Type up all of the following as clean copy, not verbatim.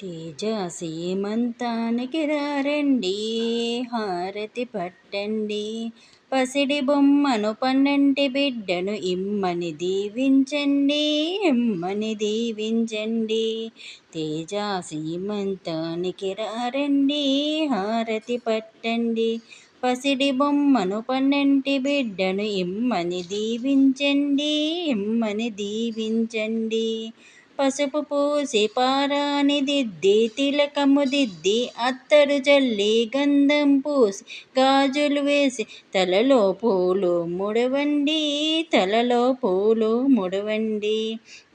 తేజ సీమంతానికి రారండి, హారతి పట్టండి. పసిడి బొమ్మను పన్నంటి బిడ్డను ఇమ్మని దీవించండి, ఇమ్మని దీవించండి. తేజ సీమంతానికి రారండి, హారతి పట్టండి. పసిడి బొమ్మను పన్నంటి బిడ్డను ఇమ్మని దీవించండి, ఇమ్మని దీవించండి. పసుపు పూసి పారాని దిద్ది తిలకము దిద్ది అత్తరు జల్లి గంధం పూసి గాజులు వేసి తలలో పూలు ముడవండి, తలలో పూలు ముడవండి.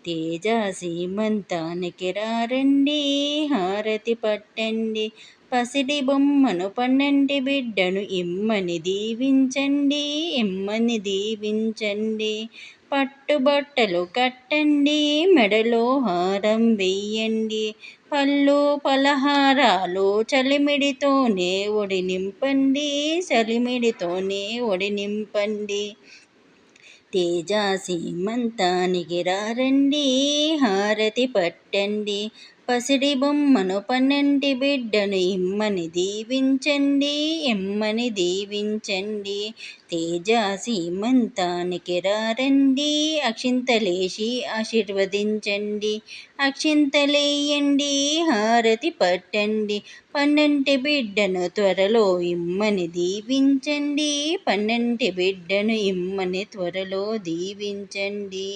తేజ సీమంతానికి రారండి, హారతి పట్టండి. పసిడి బొమ్మను పన్నంటి బిడ్డను ఇమ్మని దీవించండి, ఇమ్మని దీవించండి. పట్టుబట్టలు కట్టండి, మెడలో హారం వెయ్యండి. పళ్ళు పలహారాలు చలిమిడితోనే ఒడి నింపండి, చలిమిడితోనే ఒడి నింపండి. తేజ సీమంతానికి రారండి, హారతి పట్టండి. పసిడి బొమ్మను పన్నంటి బిడ్డను ఇమ్మని దీవించండి, ఇమ్మని దీవించండి. తేజ సీమంతానికి రారండి, అక్షింతలేసి ఆశీర్వదించండి. అక్షింతలేయండి, హారతి పట్టండి. పన్నంటి బిడ్డను త్వరలో ఇమ్మని దీవించండి, పన్నంటి బిడ్డను ఇమ్మని త్వరలో దీవించండి.